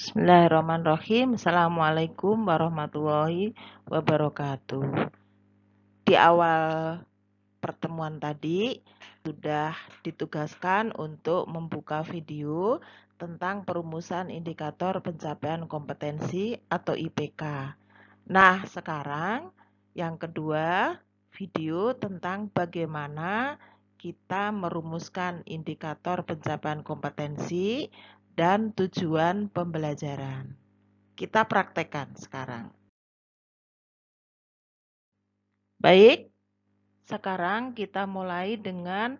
Bismillahirrahmanirrahim. Assalamualaikum warahmatullahi wabarakatuh. Di awal pertemuan tadi sudah ditugaskan untuk membuka video tentang perumusan indikator pencapaian kompetensi atau IPK. Nah, sekarang yang kedua, video tentang bagaimana kita merumuskan indikator pencapaian kompetensi dan tujuan pembelajaran. Kita praktekkan sekarang. Baik, sekarang kita mulai dengan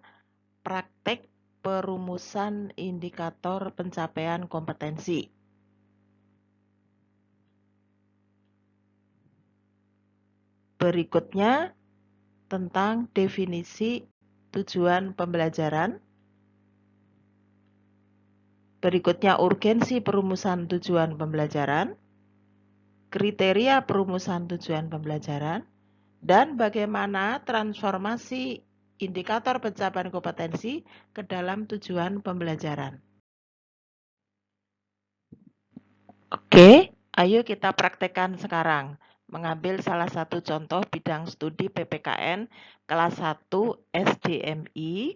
praktek perumusan indikator pencapaian kompetensi. Berikutnya tentang definisi tujuan pembelajaran. Berikutnya urgensi perumusan tujuan pembelajaran, kriteria perumusan tujuan pembelajaran, dan bagaimana transformasi indikator pencapaian kompetensi ke dalam tujuan pembelajaran. Oke, ayo kita praktekkan sekarang. Mengambil salah satu contoh bidang studi PPKN kelas 1 SDMI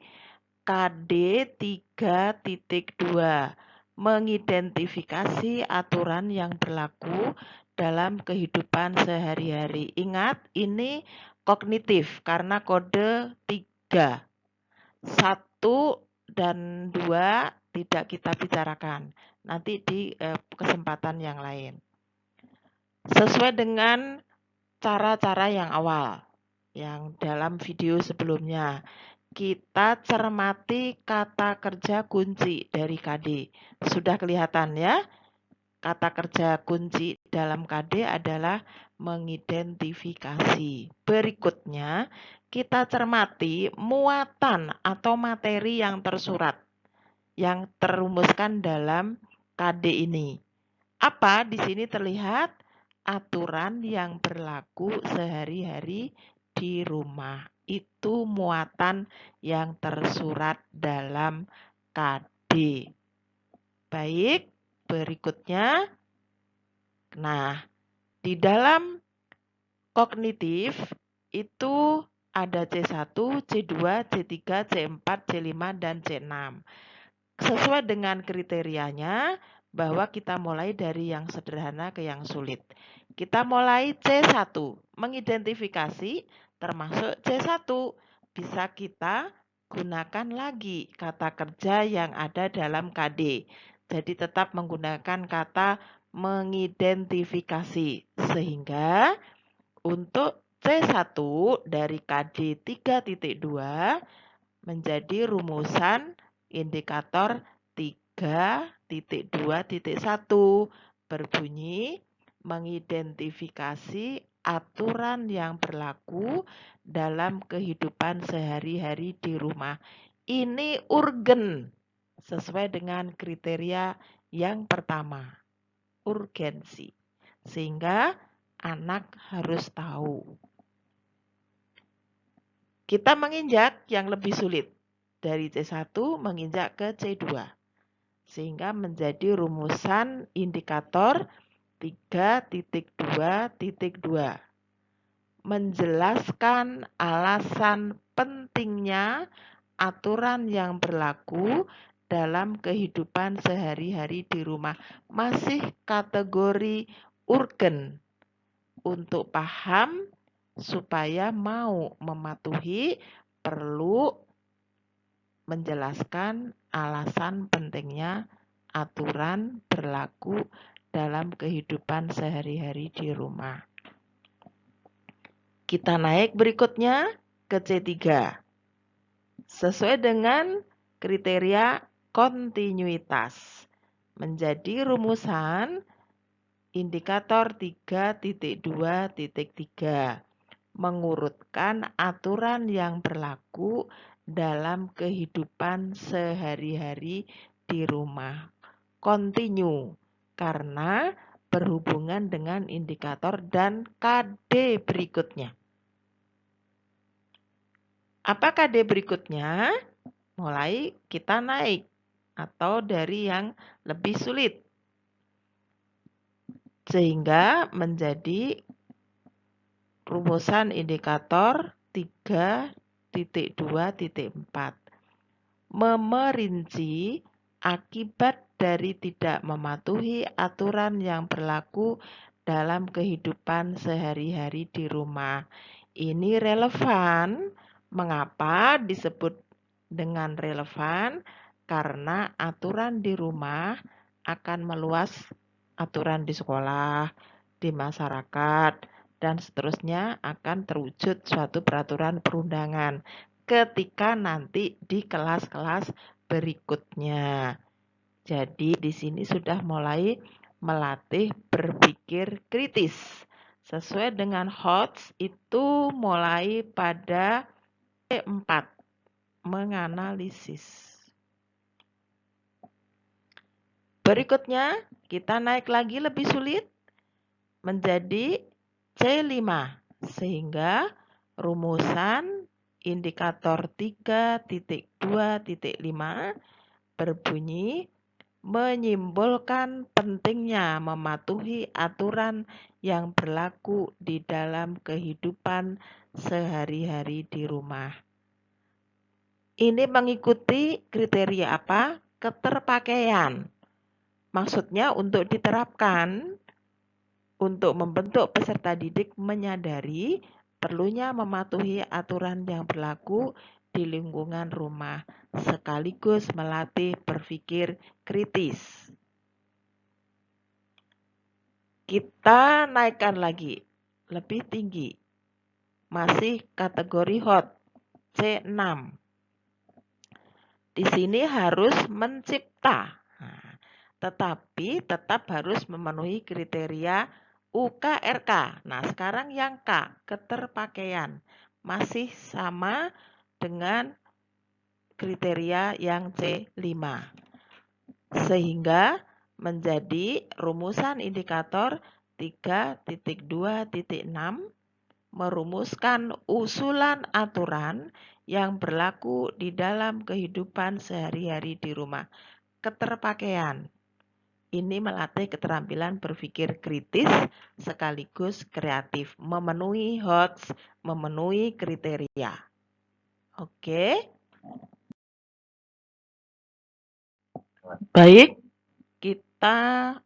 KD 3.2, mengidentifikasi aturan yang berlaku dalam kehidupan sehari-hari. Ingat, ini kognitif karena kode 3. 1 dan 2 tidak kita bicarakan. Nanti di kesempatan yang lain. Sesuai dengan cara-cara yang awal, yang dalam video sebelumnya. Kita cermati kata kerja kunci dari KD. Sudah kelihatan ya? Kata kerja kunci dalam KD adalah mengidentifikasi. Berikutnya, kita cermati muatan atau materi yang tersurat, yang terumuskan dalam KD ini. Apa di sini terlihat? Aturan yang berlaku sehari-hari di rumah. Itu muatan yang tersurat dalam KD. Baik, berikutnya. Nah, di dalam kognitif itu ada C1, C2, C3, C4, C5, dan C6. Sesuai dengan kriterianya bahwa kita mulai dari yang sederhana ke yang sulit. Kita mulai C1, mengidentifikasi termasuk C1. Bisa kita gunakan lagi kata kerja yang ada dalam KD. Jadi tetap menggunakan kata mengidentifikasi. Sehingga untuk C1 dari KD 3.2 menjadi rumusan indikator 3.2.1 berbunyi mengidentifikasi aturan yang berlaku dalam kehidupan sehari-hari di rumah. Ini urgen sesuai dengan kriteria yang pertama, urgensi. Sehingga anak harus tahu. Kita menginjak yang lebih sulit. Dari C1 menginjak ke C2. Sehingga menjadi rumusan indikator 3.2.2. Menjelaskan alasan pentingnya aturan yang berlaku dalam kehidupan sehari-hari di rumah. Masih kategori urgen untuk paham supaya mau mematuhi perlu menjelaskan alasan pentingnya aturan berlaku dalam kehidupan sehari-hari di rumah. Kita naik berikutnya ke C3. Sesuai dengan kriteria kontinuitas. Menjadi rumusan indikator 3.2.3. Mengurutkan aturan yang berlaku dalam kehidupan sehari-hari di rumah. Kontinu, karena berhubungan dengan indikator dan KD berikutnya. Apa KD berikutnya? Mulai kita naik atau dari yang lebih sulit. sehingga menjadi rumusan indikator 3.2.4. Memerinci akibat dari tidak mematuhi aturan yang berlaku dalam kehidupan sehari-hari di rumah. Ini relevan. Mengapa disebut dengan relevan? Karena aturan di rumah akan meluas aturan di sekolah, di masyarakat, dan seterusnya akan terwujud suatu peraturan perundangan ketika nanti di kelas-kelas berikutnya. Jadi di sini sudah mulai melatih berpikir kritis. Sesuai dengan HOTS itu mulai pada C4, menganalisis. Berikutnya kita naik lagi lebih sulit menjadi C5, sehingga rumusan indikator 3.2.5 berbunyi menyimbolkan pentingnya mematuhi aturan yang berlaku di dalam kehidupan sehari-hari di rumah. Ini mengikuti kriteria apa? Keterpakaian. Maksudnya untuk diterapkan, untuk membentuk peserta didik menyadari perlunya mematuhi aturan yang berlaku di lingkungan rumah, sekaligus melatih berpikir kritis. Kita naikkan lagi, lebih tinggi. Masih kategori hot, C6. Di sini harus mencipta, tetapi tetap harus memenuhi kriteria UKRK. Nah, sekarang yang K, keterpakaian. Masih sama dengan kriteria yang C5. Sehingga menjadi rumusan indikator 3.2.6 merumuskan usulan aturan yang berlaku di dalam kehidupan sehari-hari di rumah. Keterpakaian. Ini melatih keterampilan berpikir kritis sekaligus kreatif, memenuhi HOTS, memenuhi kriteria. Oke. Baik, kita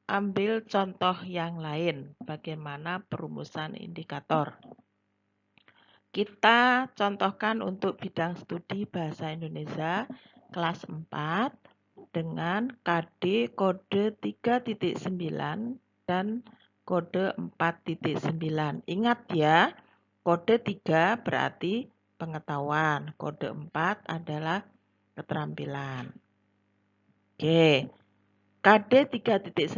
ambil contoh yang lain, bagaimana perumusan indikator. Kita contohkan untuk bidang studi Bahasa Indonesia kelas 4 dengan KD kode 3.9 dan kode 4.9. Ingat ya, kode 3 berarti pengetahuan, kode 4 adalah keterampilan. Oke, KD 3.9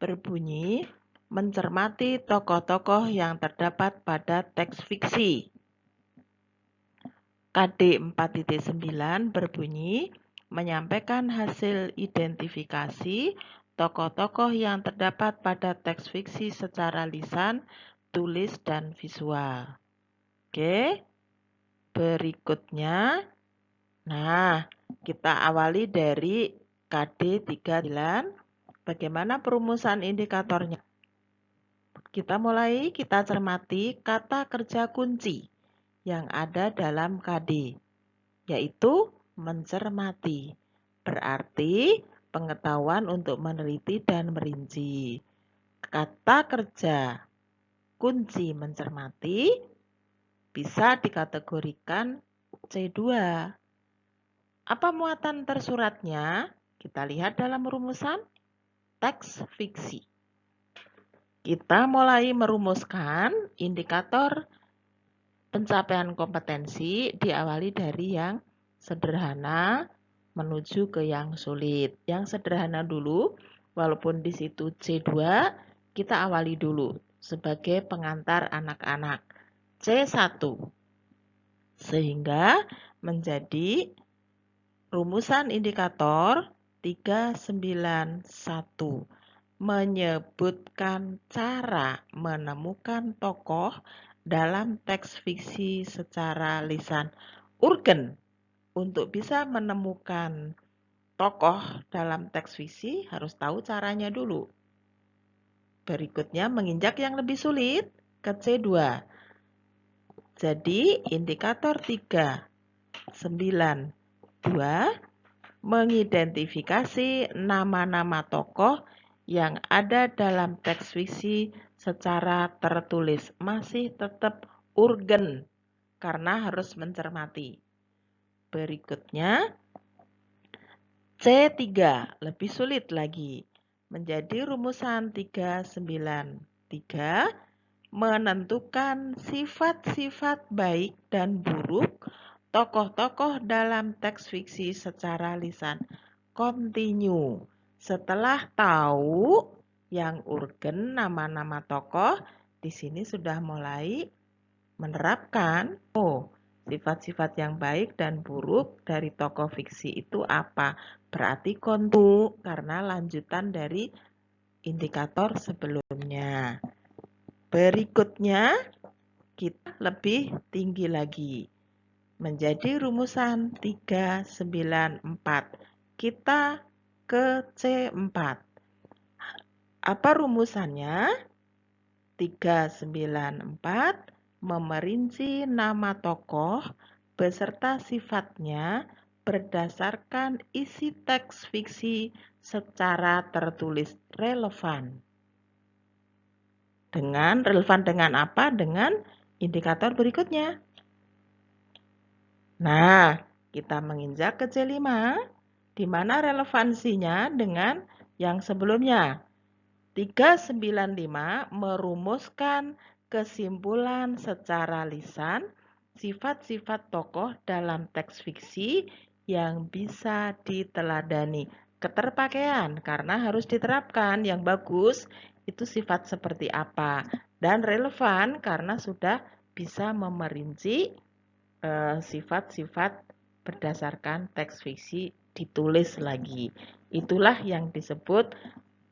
berbunyi mencermati tokoh-tokoh yang terdapat pada teks fiksi. KD 4.9 berbunyi menyampaikan hasil identifikasi tokoh-tokoh yang terdapat pada teks fiksi secara lisan, tulis, dan visual. Oke, berikutnya. Nah, kita awali dari KD 39. Bagaimana perumusan indikatornya? Kita cermati kata kerja kunci yang ada dalam KD, yaitu mencermati. Berarti pengetahuan untuk meneliti dan merinci. Kata kerja kunci mencermati bisa dikategorikan C2. Apa muatan tersuratnya? Kita lihat dalam rumusan teks fiksi. Kita mulai merumuskan indikator pencapaian kompetensi diawali dari yang sederhana menuju ke yang sulit. Yang sederhana dulu, walaupun di situ C2, kita awali dulu sebagai pengantar anak-anak. C1. Sehingga menjadi rumusan indikator 391. Menyebutkan cara menemukan tokoh dalam teks fiksi secara lisan. Urgen untuk bisa menemukan tokoh dalam teks fiksi harus tahu caranya dulu. Berikutnya menginjak yang lebih sulit ke C2. Jadi indikator 392 mengidentifikasi nama-nama tokoh yang ada dalam teks fiksi secara tertulis. Masih tetap urgen karena harus mencermati. Berikutnya C3 lebih sulit lagi. Menjadi rumusan 393 menentukan sifat-sifat baik dan buruk tokoh-tokoh dalam teks fiksi secara lisan. Continue. Setelah tahu yang urgen nama-nama tokoh, di sini sudah mulai menerapkan sifat-sifat yang baik dan buruk dari tokoh fiksi itu apa? Berarti continue karena lanjutan dari indikator sebelumnya. Berikutnya, kita lebih tinggi lagi. Menjadi rumusan 394. Kita ke C4. Apa rumusannya? 394 memerinci nama tokoh beserta sifatnya berdasarkan isi teks fiksi secara tertulis relevan. Relevan dengan apa? Dengan indikator berikutnya. Nah, kita menginjak ke C5, di mana relevansinya dengan yang sebelumnya. 395 merumuskan kesimpulan secara lisan sifat-sifat tokoh dalam teks fiksi yang bisa diteladani. Keterpakaian, karena harus diterapkan yang bagus, itu sifat seperti apa. Dan relevan karena sudah bisa memerinci sifat-sifat berdasarkan teks fiksi ditulis lagi. Itulah yang disebut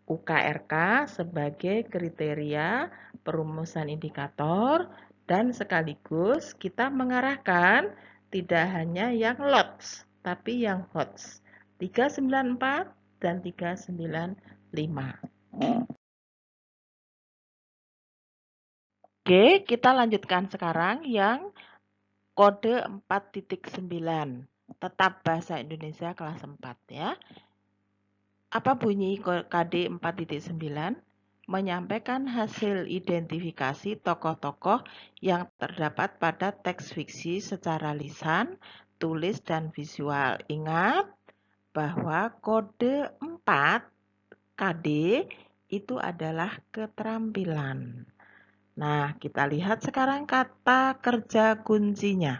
UKRK sebagai kriteria perumusan indikator dan sekaligus kita mengarahkan tidak hanya yang LOTS tapi yang HOTS 394 dan 395. Oke, kita lanjutkan sekarang yang kode 4.9. Tetap bahasa Indonesia kelas 4 ya. Apa bunyi KD 4.9? Menyampaikan hasil identifikasi tokoh-tokoh yang terdapat pada teks fiksi secara lisan, tulis, dan visual. Ingat bahwa kode 4 KD itu adalah keterampilan. Nah, kita lihat sekarang kata kerja kuncinya.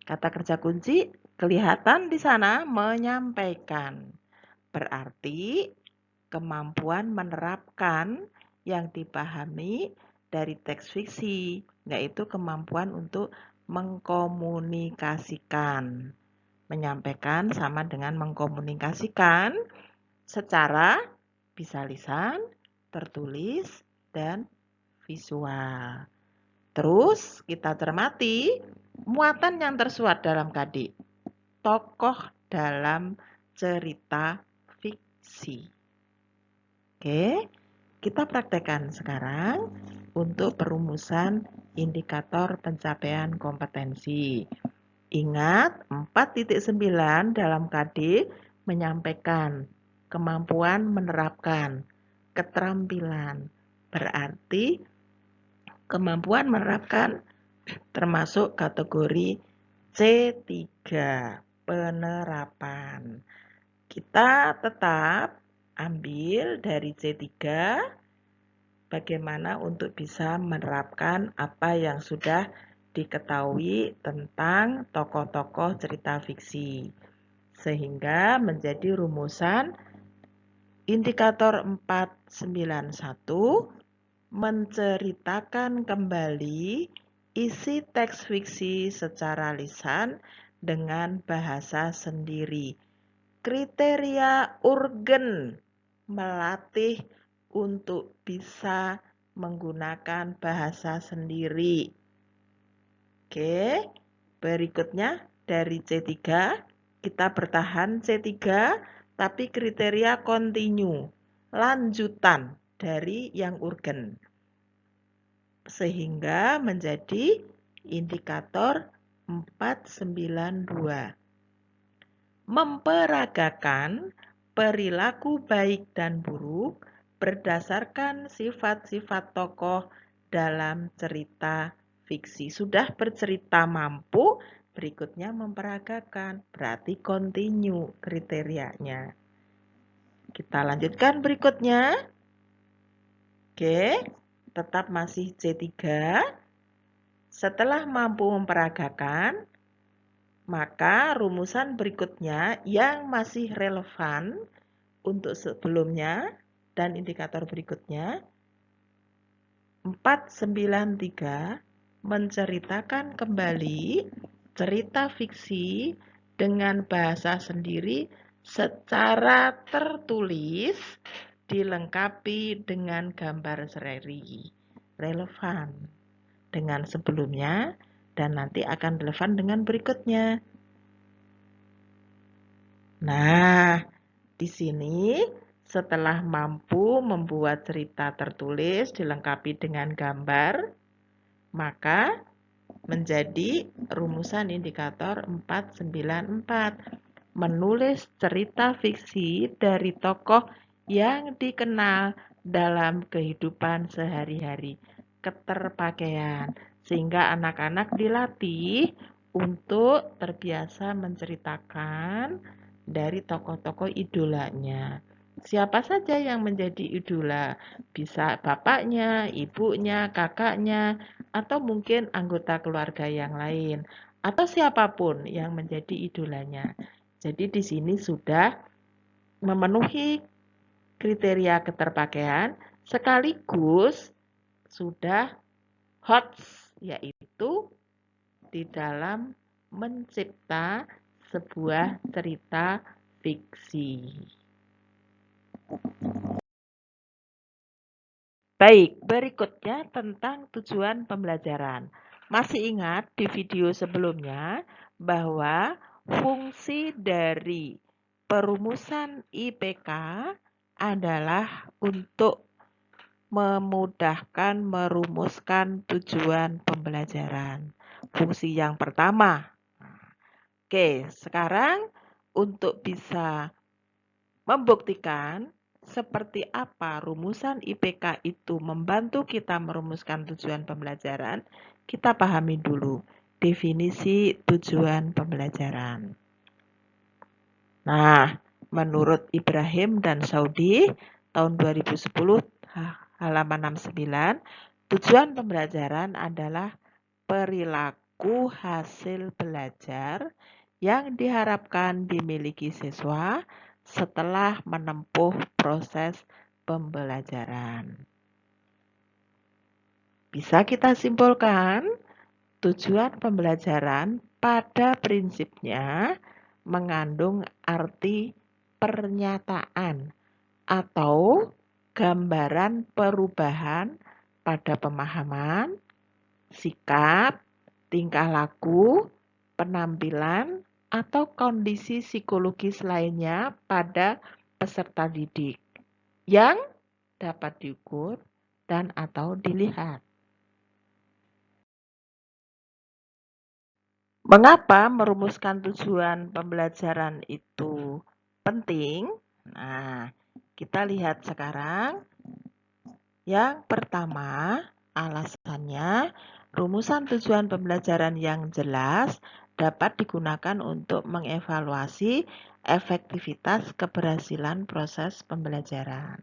Kata kerja kunci kelihatan di sana menyampaikan. Berarti kemampuan menerapkan yang dipahami dari teks fiksi, yaitu kemampuan untuk mengkomunikasikan. Menyampaikan sama dengan mengkomunikasikan secara bisa lisan, tertulis, dan visual. Terus kita cermati muatan yang tersurat dalam KD. Tokoh dalam cerita fiksi. Oke, kita praktekkan sekarang untuk perumusan indikator pencapaian kompetensi. Ingat, 4.9 dalam KD menyampaikan kemampuan menerapkan, keterampilan. Berarti kemampuan menerapkan termasuk kategori C3, penerapan. Kita tetap ambil dari C3 bagaimana untuk bisa menerapkan apa yang sudah diketahui tentang tokoh-tokoh cerita fiksi. Sehingga menjadi rumusan indikator 491 menceritakan kembali isi teks fiksi secara lisan dengan bahasa sendiri. Kriteria urgen melatih untuk bisa menggunakan bahasa sendiri. Oke, berikutnya dari C3 kita bertahan C3 tapi kriteria continue, lanjutan. dari yang urgen. Sehingga menjadi indikator 492. Memperagakan perilaku baik dan buruk berdasarkan sifat-sifat tokoh dalam cerita fiksi. Sudah bercerita mampu, berikutnya memperagakan, berarti continue kriterianya. Kita lanjutkan berikutnya. Oke, tetap masih C3. Setelah mampu memperagakan, maka rumusan berikutnya yang masih relevan untuk sebelumnya dan indikator berikutnya 493 menceritakan kembali cerita fiksi dengan bahasa sendiri secara tertulis dilengkapi dengan gambar seri. Relevan dengan sebelumnya dan nanti akan relevan dengan berikutnya. Nah, di sini setelah mampu membuat cerita tertulis dilengkapi dengan gambar, maka menjadi rumusan indikator 494. Menulis cerita fiksi dari tokoh yang dikenal dalam kehidupan sehari-hari. Keterpakaian. Sehingga anak-anak dilatih untuk terbiasa menceritakan dari tokoh-tokoh idolanya. Siapa saja yang menjadi idola? Bisa bapaknya, ibunya, kakaknya, atau mungkin anggota keluarga yang lain, atau siapapun yang menjadi idolanya. Jadi di sini sudah memenuhi kriteria keterpakaian sekaligus sudah hot, yaitu di dalam mencipta sebuah cerita fiksi. Baik, berikutnya tentang tujuan pembelajaran. Masih ingat di video sebelumnya bahwa fungsi dari perumusan IPK adalah untuk memudahkan merumuskan tujuan pembelajaran. Fungsi yang pertama. Oke, sekarang untuk bisa membuktikan seperti apa rumusan IPK itu membantu kita merumuskan tujuan pembelajaran, kita pahami dulu definisi tujuan pembelajaran. Nah, menurut Ibrahim dan Saudi tahun 2010 halaman 69, tujuan pembelajaran adalah perilaku hasil belajar yang diharapkan dimiliki siswa setelah menempuh proses pembelajaran. Bisa kita simpulkan, tujuan pembelajaran pada prinsipnya mengandung arti pernyataan atau gambaran perubahan pada pemahaman, sikap, tingkah laku, penampilan, atau kondisi psikologis lainnya pada peserta didik yang dapat diukur dan atau dilihat. Mengapa merumuskan tujuan pembelajaran itu penting? Nah, kita lihat sekarang. Yang pertama, alasannya rumusan tujuan pembelajaran yang jelas dapat digunakan untuk mengevaluasi efektivitas keberhasilan proses pembelajaran.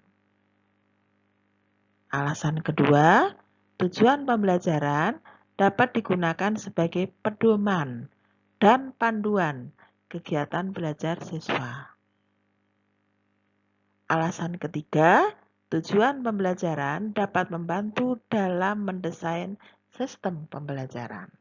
Alasan kedua, tujuan pembelajaran dapat digunakan sebagai pedoman dan panduan kegiatan belajar siswa. Alasan ketiga, tujuan pembelajaran dapat membantu dalam mendesain sistem pembelajaran.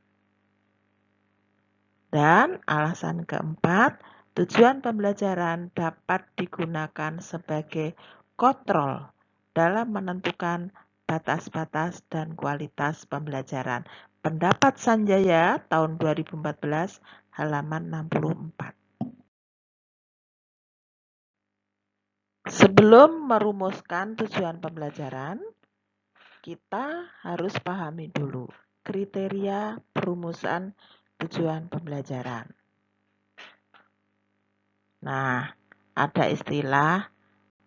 Dan alasan keempat, tujuan pembelajaran dapat digunakan sebagai kontrol dalam menentukan batas-batas dan kualitas pembelajaran. Pendapat Sanjaya tahun 2014 halaman 64. Sebelum merumuskan tujuan pembelajaran, kita harus pahami dulu kriteria perumusan tujuan pembelajaran. Nah, ada istilah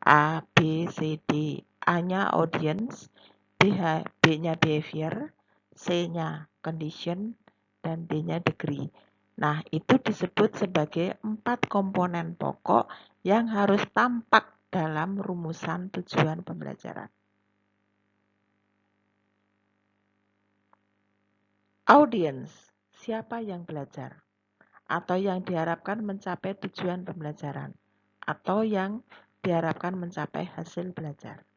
A, B, C, D. A-nya audience, B-nya behavior, C-nya condition, dan D-nya degree. Nah, itu disebut sebagai 4 komponen pokok yang harus tampak dalam rumusan tujuan pembelajaran. Audience, siapa yang belajar atau yang diharapkan mencapai tujuan pembelajaran atau yang diharapkan mencapai hasil belajar.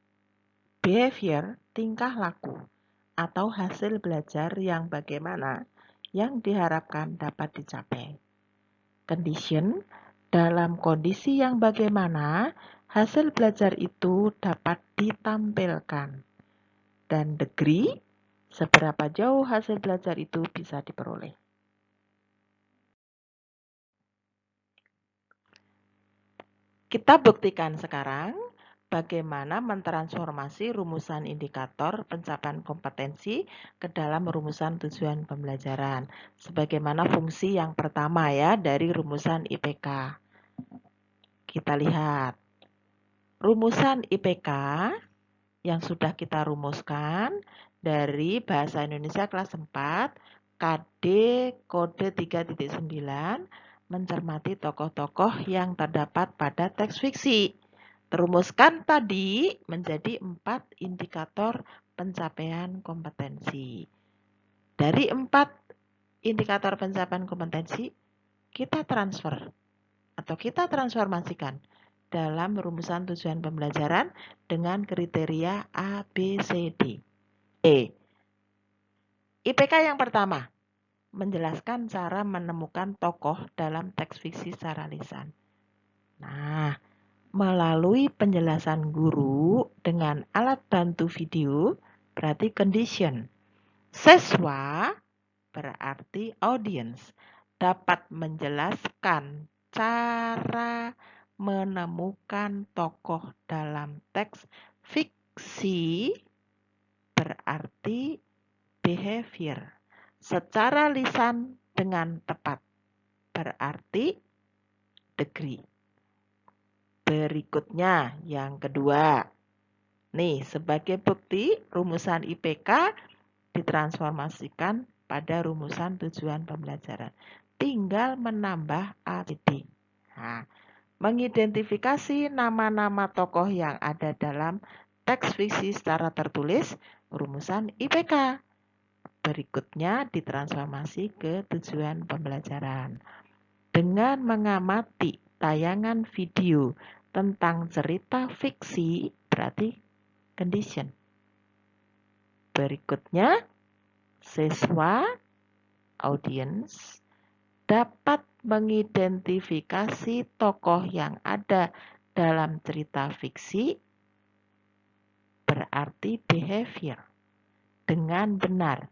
Behavior, tingkah laku atau hasil belajar yang bagaimana yang diharapkan dapat dicapai. Condition, dalam kondisi yang bagaimana hasil belajar itu dapat ditampilkan. Dan degree, seberapa jauh hasil belajar itu bisa diperoleh. Kita buktikan sekarang bagaimana mentransformasi rumusan indikator pencapaian kompetensi ke dalam rumusan tujuan pembelajaran. Sebagaimana fungsi yang pertama ya dari rumusan IPK. Kita lihat. Rumusan IPK yang sudah kita rumuskan dari Bahasa Indonesia kelas 4, KD kode 3.9, mencermati tokoh-tokoh yang terdapat pada teks fiksi. Terumuskan tadi menjadi 4 indikator pencapaian kompetensi. Dari 4 indikator pencapaian kompetensi, kita transfer atau kita transformasikan dalam rumusan tujuan pembelajaran dengan kriteria A, B, C, D. IPK yang pertama, menjelaskan cara menemukan tokoh dalam teks fiksi secara lisan. Nah, melalui penjelasan guru dengan alat bantu video, berarti condition. Siswa berarti audience, dapat menjelaskan cara menemukan tokoh dalam teks fiksi, berarti behavior, secara lisan dengan tepat, berarti degree. Berikutnya yang kedua. Nih, sebagai bukti rumusan IPK ditransformasikan pada rumusan tujuan pembelajaran. Tinggal menambah ABD. Nah, mengidentifikasi nama-nama tokoh yang ada dalam teks fiksi secara tertulis, rumusan IPK. Berikutnya ditransformasi ke tujuan pembelajaran. Dengan mengamati tayangan video tentang cerita fiksi, berarti condition. Berikutnya, siswa, audience, dapat mengidentifikasi tokoh yang ada dalam cerita fiksi, berarti behavior, dengan benar,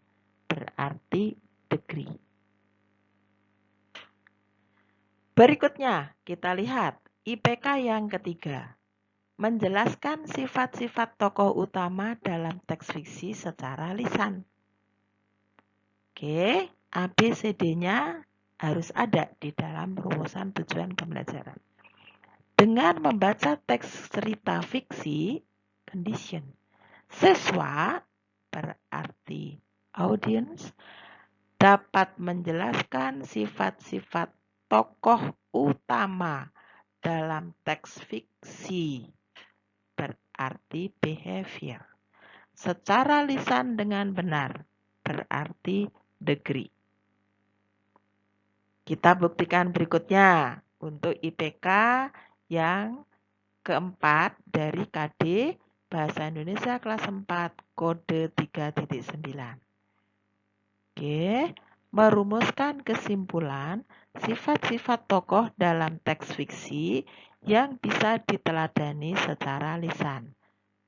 berarti degree. Berikutnya, kita lihat IPK yang ketiga. Menjelaskan sifat-sifat tokoh utama dalam teks fiksi secara lisan. Oke, ABCD-nya harus ada di dalam rumusan tujuan pembelajaran. Dengan membaca teks cerita fiksi, condition, siswa berarti audience dapat menjelaskan sifat-sifat tokoh utama dalam teks fiksi, berarti behavior, secara lisan dengan benar, berarti degree. Kita buktikan berikutnya untuk IPK yang keempat dari KD Bahasa Indonesia kelas 4 kode 3.9. Oke, merumuskan kesimpulan sifat-sifat tokoh dalam teks fiksi yang bisa diteladani secara lisan.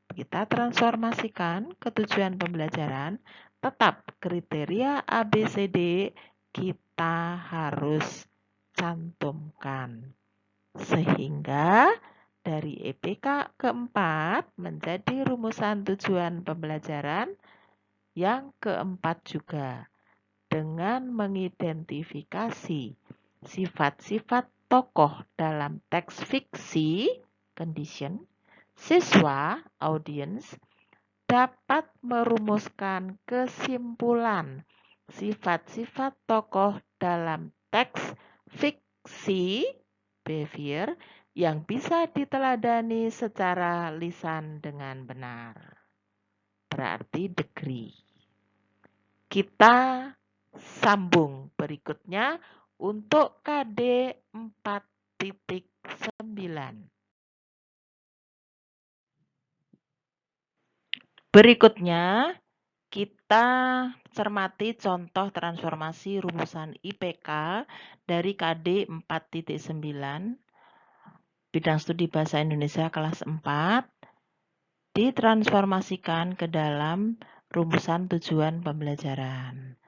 Kita transformasikan ke tujuan pembelajaran, tetap kriteria ABCD kita harus cantumkan. Sehingga dari IPK keempat menjadi rumusan tujuan pembelajaran yang keempat juga, dengan mengidentifikasi sifat-sifat tokoh dalam teks fiksi, condition, siswa, audience, dapat merumuskan kesimpulan sifat-sifat tokoh dalam teks fiksi, behavior, yang bisa diteladani secara lisan dengan benar. Berarti degree. Kita sambung berikutnya untuk KD 4.9. Berikutnya, kita cermati contoh transformasi rumusan IPK dari KD 4.9, bidang studi bahasa Indonesia kelas 4, ditransformasikan ke dalam rumusan tujuan pembelajaran.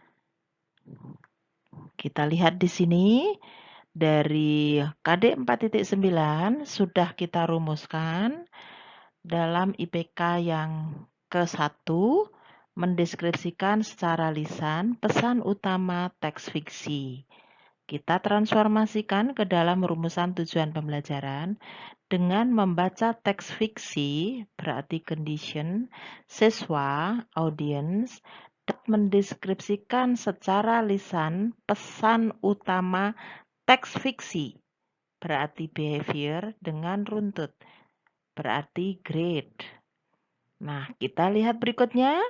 Kita lihat di sini, dari KD 4.9 sudah kita rumuskan dalam IPK yang ke-1, mendeskripsikan secara lisan pesan utama teks fiksi. Kita transformasikan ke dalam rumusan tujuan pembelajaran dengan membaca teks fiksi, berarti condition, siswa, audience, dapat mendeskripsikan secara lisan pesan utama teks fiksi, berarti behavior, dengan runtut, berarti grade. Nah, kita lihat berikutnya.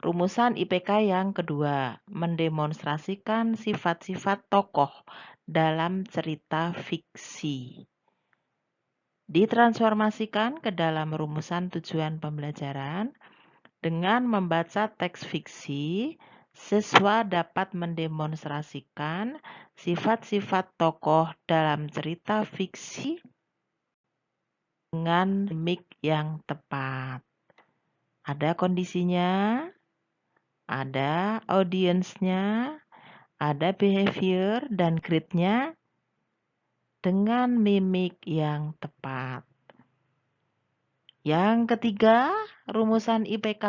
Rumusan IPK yang kedua, mendemonstrasikan sifat-sifat tokoh dalam cerita fiksi. Ditransformasikan ke dalam rumusan tujuan pembelajaran dengan membaca teks fiksi. Siswa dapat mendemonstrasikan sifat-sifat tokoh dalam cerita fiksi dengan mimik yang tepat. Ada kondisinya, ada audiensnya, ada behavior dan grade-nya dengan mimik yang tepat. Yang ketiga, rumusan IPK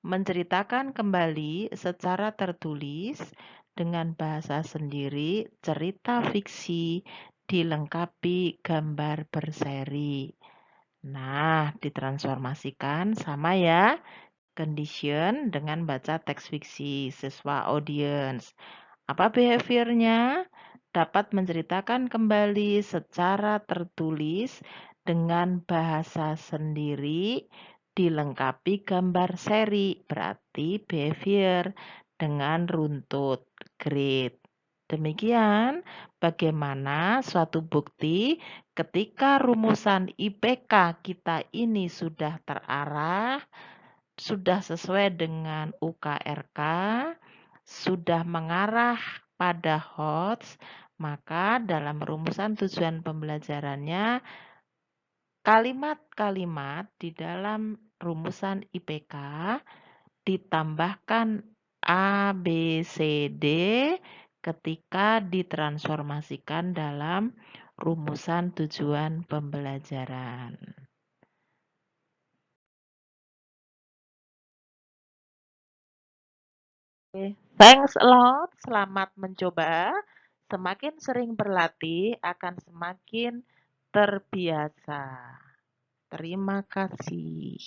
menceritakan kembali secara tertulis dengan bahasa sendiri cerita fiksi dilengkapi gambar berseri. Nah, ditransformasikan sama ya, condition dengan baca teks fiksi, siswa, audience. Apa behaviornya? Dapat menceritakan kembali secara tertulis dengan bahasa sendiri dilengkapi gambar seri, berarti behavior, dengan runtut, grade. Demikian bagaimana suatu bukti ketika rumusan IPK kita ini sudah terarah, sudah sesuai dengan UKRK, sudah mengarah pada HOTS, maka dalam rumusan tujuan pembelajarannya, kalimat-kalimat di dalam rumusan IPK ditambahkan A, B, C, D ketika ditransformasikan dalam rumusan tujuan pembelajaran. Thanks a lot, selamat mencoba. Semakin sering berlatih akan semakin terbiasa. Terima kasih.